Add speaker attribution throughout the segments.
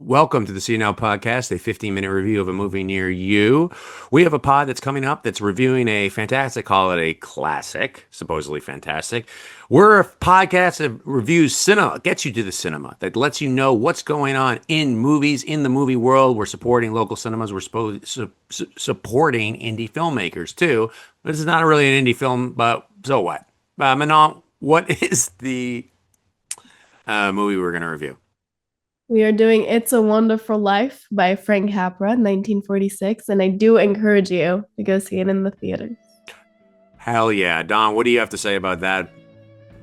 Speaker 1: Welcome to the CNL Podcast, a 15-minute review of a movie near you. We have a pod that's coming up that's reviewing a fantastic holiday classic, supposedly fantastic. We're a podcast that reviews cinema, gets you to the cinema, that lets you know what's going on in movies, in the movie world. We're supporting local cinemas. We're supporting indie filmmakers, too. This is not really an indie film, but so what? Manon, what is the movie we're going to review?
Speaker 2: We are doing It's a Wonderful Life by Frank Capra, 1946, and I do encourage you to go see it in the theater.
Speaker 1: Hell yeah. Don, what do you have to say about that?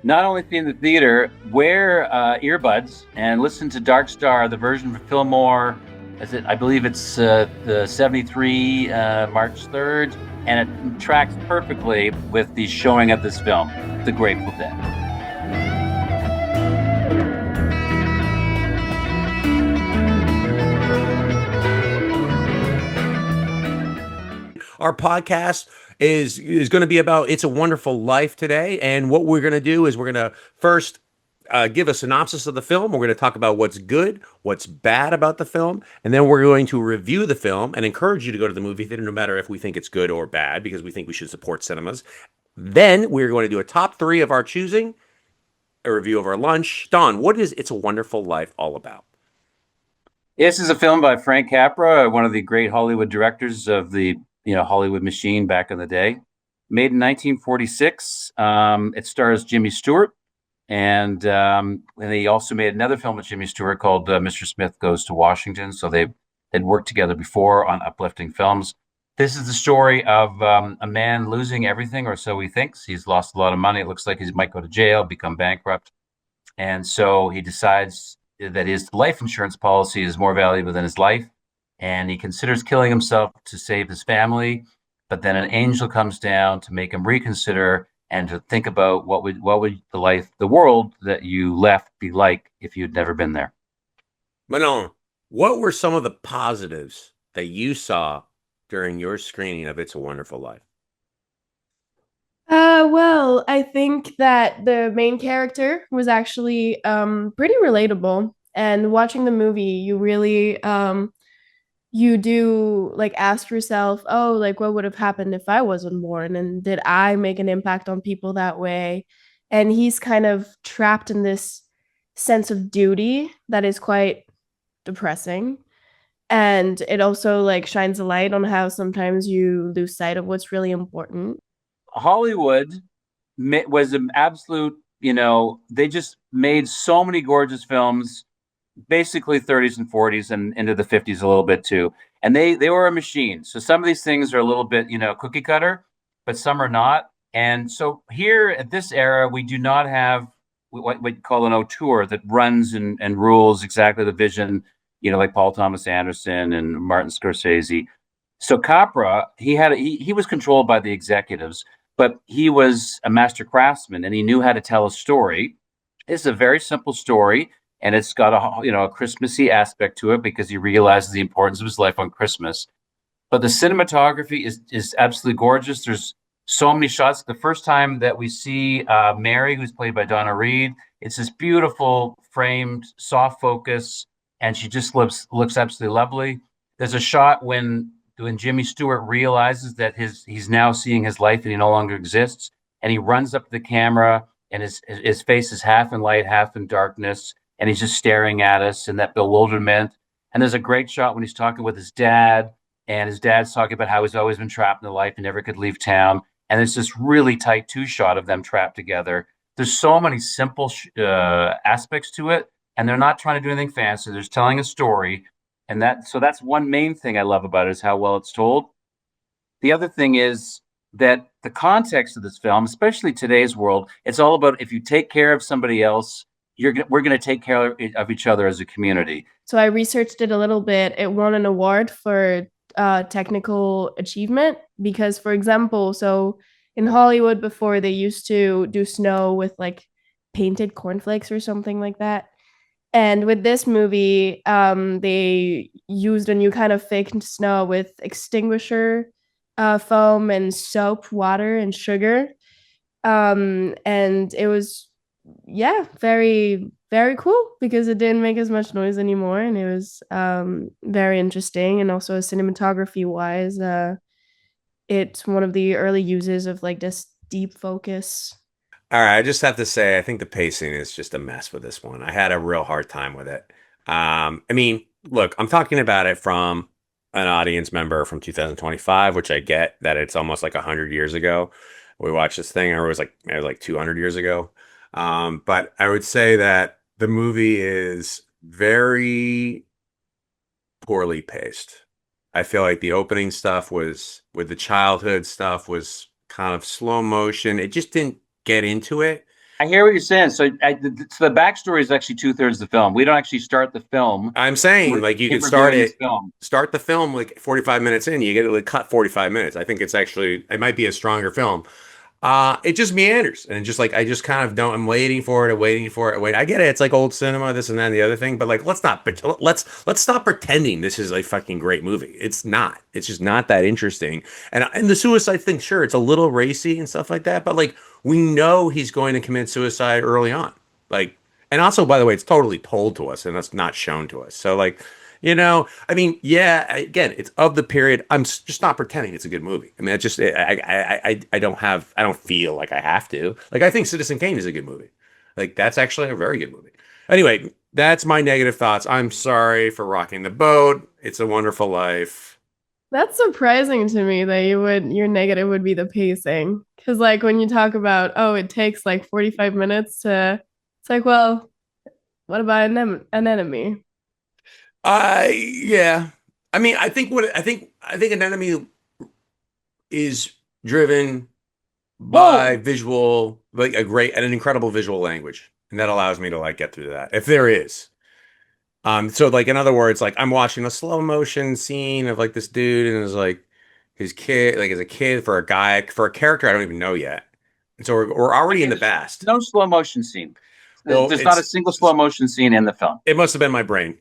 Speaker 3: Not only see in the theater, wear earbuds and listen to Dark Star, the version for Fillmore. I believe it's the 73 March 3rd, and it tracks perfectly with the showing of this film, The Grateful Dead.
Speaker 1: Our podcast is going to be about It's a Wonderful Life today. And what we're going to do is we're going to first give a synopsis of the film. We're going to talk about what's good, what's bad about the film. And then we're going to review the film and encourage you to go to the movie theater, no matter if we think it's good or bad, because we think we should support cinemas. Then we're going to do a top three of our choosing, a review of our lunch. Don, what is It's a Wonderful Life all about?
Speaker 3: This is a film by Frank Capra, one of the great Hollywood directors of the Hollywood machine back in the day. Made in 1946. It stars Jimmy Stewart, and he also made another film with Jimmy Stewart called Mr. Smith Goes to Washington. So they'd worked together before on uplifting films. This is the story of a man losing everything, or so he thinks. He's lost a lot of money. It looks like he might go to jail, become bankrupt. And so he decides that his life insurance policy is more valuable than his life. And he considers killing himself to save his family, but then an angel comes down to make him reconsider and to think about what would the world that you left be like if you'd never been there.
Speaker 1: Manon, what were some of the positives that you saw during your screening of It's a Wonderful Life?
Speaker 2: Well, I think that the main character was actually pretty relatable. And watching the movie, you really you do like ask yourself, oh, like what would have happened if I wasn't born? And did I make an impact on people that way? And he's kind of trapped in this sense of duty that is quite depressing. And it also like shines a light on how sometimes you lose sight of what's really important.
Speaker 3: Hollywood was an absolute, they just made so many gorgeous films, basically 30s and 40s and into the 50s a little bit too. And they were a machine. So some of these things are a little bit, cookie cutter, but some are not. And so here at this era, we do not have what we call an auteur that runs and rules exactly the vision, like Paul Thomas Anderson and Martin Scorsese. So Capra, he was controlled by the executives, but he was a master craftsman and he knew how to tell a story. It's a very simple story, and it's got a Christmassy aspect to it because he realizes the importance of his life on Christmas. But the cinematography is absolutely gorgeous. There's so many shots. The first time that we see Mary, who's played by Donna Reed, it's this beautiful framed, soft focus, and she just looks absolutely lovely. There's a shot when Jimmy Stewart realizes that he's now seeing his life and he no longer exists, and he runs up to the camera, and his face is half in light, half in darkness, and he's just staring at us in that bewilderment. And there's a great shot when he's talking with his dad, and his dad's talking about how he's always been trapped in the life and never could leave town. And there's this really tight two shot of them trapped together. There's so many simple aspects to it, and they're not trying to do anything fancy. They're just telling a story. And that's one main thing I love about it, is how well it's told. The other thing is that the context of this film, especially today's world, it's all about if you take care of somebody else, we're going to take care of each other as a community.
Speaker 2: So I researched it a little bit. It won an award for technical achievement because, for example, so in Hollywood before they used to do snow with like painted cornflakes or something like that. And with this movie, they used a new kind of fake snow with extinguisher foam and soap, water, and sugar. And it was yeah, very, very cool because it didn't make as much noise anymore, and it was very interesting. And also cinematography wise, it's one of the early uses of like this deep focus.
Speaker 1: All right, I just have to say, I think the pacing is just a mess with this one. I had a real hard time with it. I mean, look, I'm talking about it from an audience member from 2025, which I get that it's almost like 100 years ago. We watched this thing, or it was like 200 years ago. But I would say that the movie is very poorly paced. I feel like the opening stuff was with the childhood stuff was kind of slow motion. It just didn't get into it.
Speaker 3: I hear what you're saying. So the backstory is actually 2/3 of the film. We don't actually start the film.
Speaker 1: I'm saying like you
Speaker 3: In
Speaker 1: could start
Speaker 3: reviewing this
Speaker 1: it,
Speaker 3: film.
Speaker 1: start the film like 45 minutes in, you get to like cut 45 minutes. I think it might be a stronger film. It just meanders and just like I just kind of don't. I'm waiting for it, waiting for it. Wait, I get it. It's like old cinema, this and that, and the other thing. But like, let's stop pretending this is a fucking great movie. It's not. It's just not that interesting. And the suicide thing, sure, it's a little racy and stuff like that. But like, we know he's going to commit suicide early on. Like, and also, by the way, it's totally told to us and that's not shown to us. So like, I mean, yeah, again, it's of the period. Just not pretending it's a good movie. I mean, I don't feel like I have to. Like, I think Citizen Kane is a good movie. Like, that's actually a very good movie. Anyway, that's my negative thoughts. I'm sorry for rocking the boat. It's a Wonderful Life.
Speaker 2: That's surprising to me that your negative would be the pacing. Because like when you talk about, oh, it takes like 45 minutes to, it's like, well, what about an enemy?
Speaker 1: Yeah. I mean, I think an enemy is driven by
Speaker 3: Whoa!
Speaker 1: visual, like an incredible visual language, and that allows me to like get through that if there is. So like in other words, like I'm watching a slow motion scene of like this dude and his like his kid, like as a kid for a character I don't even know yet, and so we're already
Speaker 3: Okay,
Speaker 1: in the
Speaker 3: there's
Speaker 1: past.
Speaker 3: no slow motion scene.
Speaker 1: Well,
Speaker 3: There's not a single slow motion scene in the film.
Speaker 1: it must have been my brain.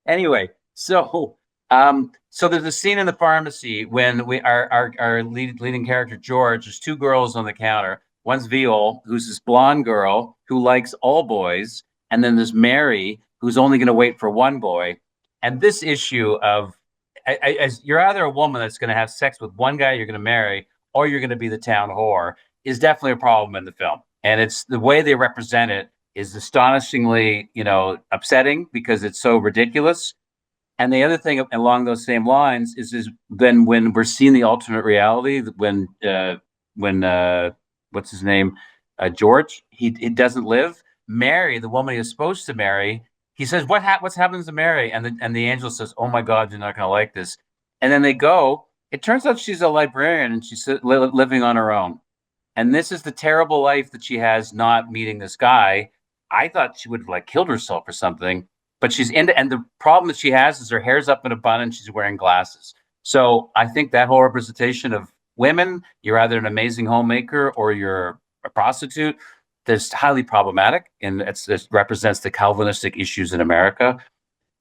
Speaker 3: Anyway, so there's a scene in the pharmacy when our leading character George. There's two girls on the counter. One's Viol, who's this blonde girl who likes all boys, and then there's Mary, who's only going to wait for one boy. And this issue of as you're either a woman that's going to have sex with one guy you're going to marry, or you're going to be the town whore, is definitely a problem in the film. And it's the way they represent it is astonishingly, upsetting because it's so ridiculous. And the other thing along those same lines is then when we're seeing the alternate reality, when what's his name, George, he doesn't live. Mary, the woman he is supposed to marry, he says, what's happening to Mary? And the angel says, oh my God, you're not going to like this. And then they go. It turns out she's a librarian and she's living on her own. And this is the terrible life that she has not meeting this guy. I thought she would have like killed herself or something, but she's into, and the problem that she has is her hair's up in a bun and she's wearing glasses. So I think that whole representation of women, you're either an amazing homemaker or you're a prostitute, that's highly problematic. And it represents the Calvinistic issues in America.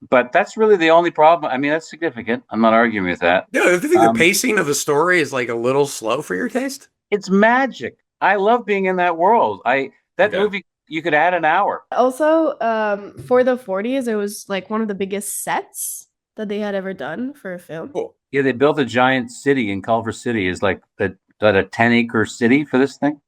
Speaker 3: But that's really the only problem. I mean, that's significant. I'm not arguing with that.
Speaker 1: Yeah, I think the
Speaker 3: Um,
Speaker 1: pacing of the story is like a little slow for your taste.
Speaker 3: it's magic. I love being in that world. That
Speaker 1: Okay,
Speaker 3: movie you could add an hour.
Speaker 2: Also, for the 40s, it was like one of the biggest sets that they had ever done for a film.
Speaker 1: cool.
Speaker 3: Yeah, they built a giant city in Culver City. Is like a 10-acre city for this thing.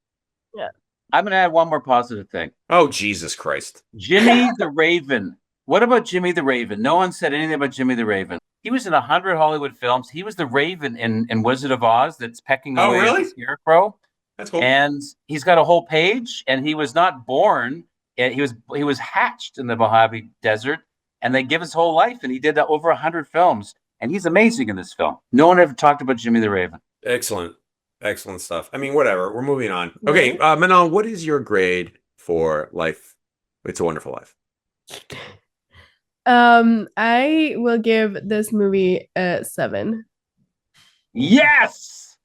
Speaker 2: Yeah.
Speaker 3: I'm gonna add one more positive thing.
Speaker 1: Oh, Jesus Christ.
Speaker 3: Jimmy the Raven. What about Jimmy the Raven? No one said anything about Jimmy the Raven. He was in 100 Hollywood films. He was the Raven in Wizard of Oz that's pecking
Speaker 1: Oh,
Speaker 3: away at
Speaker 1: really?
Speaker 3: the scarecrow.
Speaker 1: That's cool.
Speaker 3: And he's got a whole page. And he was not born. He was hatched in the Mojave Desert, and they give his whole life. And he did over 100 films. And he's amazing in this film. No one ever talked about Jimmy the Raven.
Speaker 1: Excellent. Excellent stuff. I mean, whatever. We're moving on. Okay, Manon, what is your grade for Life? It's a Wonderful Life.
Speaker 2: I will give this movie a 7.
Speaker 3: Yes!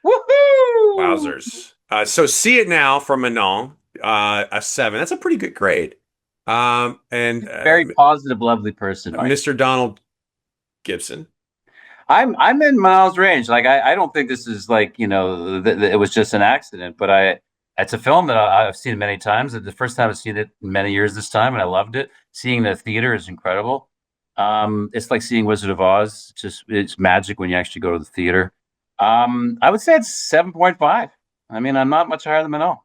Speaker 3: Woohoo!
Speaker 1: Wowzers. So See It Now from Manon, a 7. That's a pretty good grade. And
Speaker 3: Very positive, lovely person. Right?
Speaker 1: Mr. Donald Gibson.
Speaker 3: I'm in Miles' range. Like I don't think this is like it was just an accident, but I It's a film that I've seen many times. The first time I've seen it in many years this time, and I loved it. Seeing the theater is incredible. It's like seeing Wizard of Oz. It's magic when you actually go to the theater. I would say it's 7.5. I mean, I'm not much higher than Manon.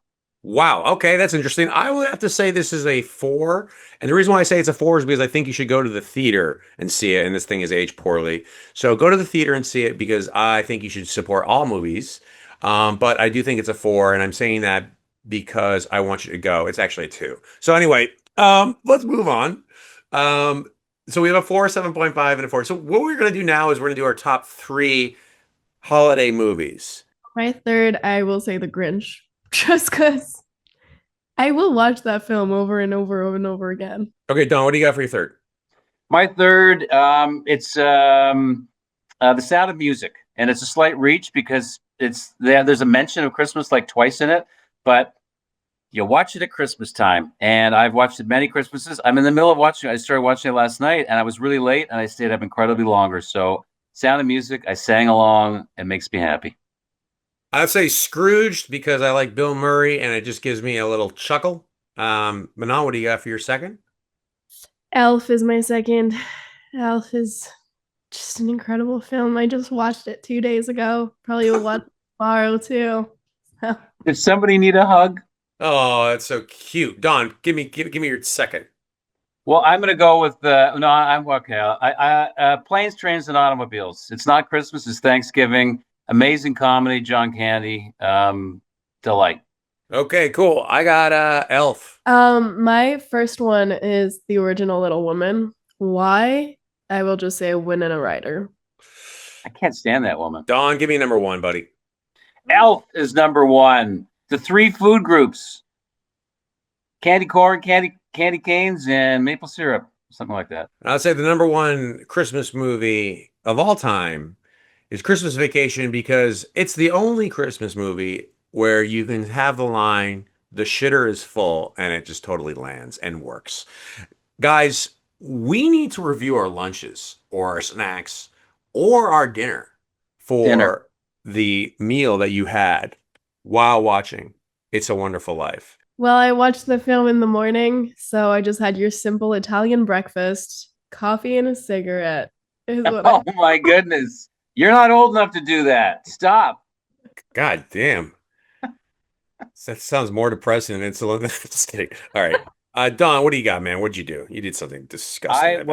Speaker 1: Wow. Okay, that's interesting. I would have to say this is a 4. And the reason why I say it's a 4 is because I think you should go to the theater and see it. And this thing is aged poorly. So go to the theater and see it because I think you should support all movies. But I do think it's a 4. And I'm saying that because I want you to go. It's actually a 2. So anyway, let's move on. So we have a 4, 7.5, and a 4. So what we're going to do now is we're going to do our top 3 holiday movies.
Speaker 2: My third, I will say The Grinch, just because I will watch that film over and over and over again.
Speaker 1: Okay, Don, what do you got for your third?
Speaker 3: My third, it's The Sound of Music, and it's a slight reach because there's a mention of Christmas like twice in it, but you watch it at Christmas time, and I've watched it many Christmases. I'm in the middle of watching. I started watching it last night, and I was really late, and I stayed up incredibly longer. So, Sound of Music, I sang along. It makes me happy.
Speaker 1: I'd say Scrooged because I like Bill Murray and it just gives me a little chuckle. Manon, what do you got for your second?
Speaker 2: Elf is my second. Elf is just an incredible film. I just watched it 2 days ago. Probably will watch it tomorrow too.
Speaker 3: Does somebody need a hug?
Speaker 1: Oh, that's so cute. Don, give me your second.
Speaker 3: Well, I'm going to go with no. I'm okay. Planes, Trains, and Automobiles. It's not Christmas. It's Thanksgiving. Amazing comedy. John Candy. Delight.
Speaker 1: Okay, cool. I got Elf.
Speaker 2: My first one is the original Little Woman. Why? I will just say Winona Ryder.
Speaker 3: I can't stand that woman.
Speaker 1: Don, give me number 1, buddy.
Speaker 3: Elf is number 1. The 3 food groups: candy corn, candy canes, and maple syrup, something like that.
Speaker 1: I'd say the number 1 Christmas movie of all time is Christmas Vacation because it's the only Christmas movie where you can have the line, the shitter is full, and it just totally lands and works. Guys, we need to review our lunches or our snacks or our dinner for the meal that you had while watching It's a Wonderful Life.
Speaker 2: Well, I watched the film in the morning, so I just had your simple Italian breakfast, coffee and a cigarette. Is what
Speaker 3: Oh my goodness. You're not old enough to do that. Stop.
Speaker 1: God damn. That sounds more depressing than insulin. Just kidding. All right. Don, what do you got, man? What'd you do? You did something disgusting.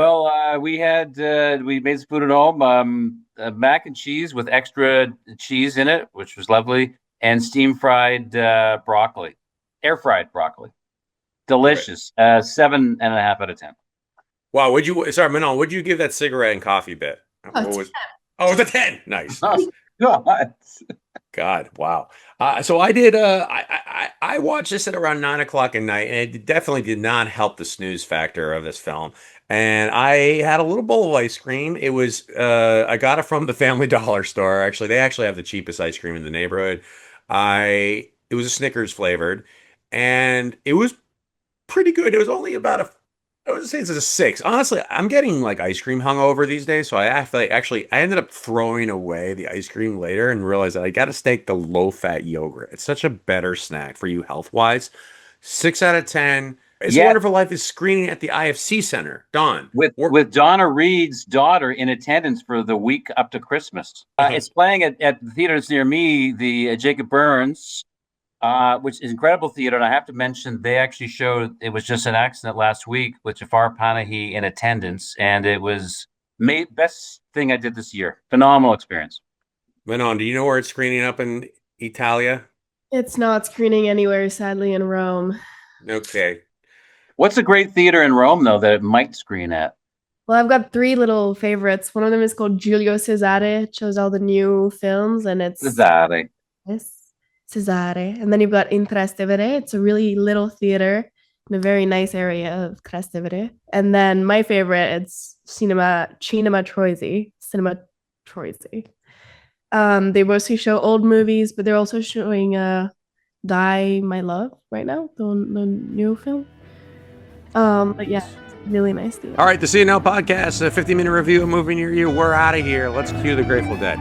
Speaker 3: We made some food at home. Mac and cheese with extra cheese in it, which was lovely, and steam fried broccoli, air fried broccoli, delicious. 7.5 out of 10.
Speaker 1: Wow, Manon, would you give that cigarette and coffee bit? What was? Oh, it was a 10. Nice.
Speaker 3: Oh, God.
Speaker 1: God, wow. So I did. I watched this at around 9 o'clock at night, and it definitely did not help the snooze factor of this film. And I had a little bowl of ice cream. It was I got it from the Family Dollar store. Actually, they actually have the cheapest ice cream in the neighborhood. It was a Snickers flavored, and it was pretty good. It was only about I would say it's a 6. Honestly, I'm getting like ice cream hungover these days, so I ended up throwing away the ice cream later and realized that I got to stake the low-fat yogurt. It's such a better snack for you health-wise. 6 out of 10. It's a Wonderful Life is screening at the IFC Center. Don.
Speaker 3: With Donna Reed's daughter in attendance for the week up to Christmas. It's playing at the theaters near me, the Jacob Burns, which is incredible theater. And I have to mention, they actually showed, it was just an accident last week with Jafar Panahi in attendance. And it was best thing I did this year. Phenomenal experience.
Speaker 1: Manon, do you know where it's screening up in Italia?
Speaker 2: It's not screening anywhere, sadly, in Rome.
Speaker 1: Okay.
Speaker 3: What's a great theater in Rome, though, that it might screen at?
Speaker 2: Well, I've got 3 little favorites. One of them is called Giulio Cesare. It shows all the new films, and it's
Speaker 3: Cesare.
Speaker 2: Yes, Cesare. And then you've got in Trastevere. It's a really little theater in a very nice area of Trastevere. And then my favorite, it's Cinema Troisi. Cinema Troisi. They mostly show old movies, but they're also showing Die My Love right now, the new film. But yeah, really nice theater.
Speaker 1: All right, the CNL podcast, a 50-minute review of a movie near you. We're out of here. Let's cue the Grateful Dead.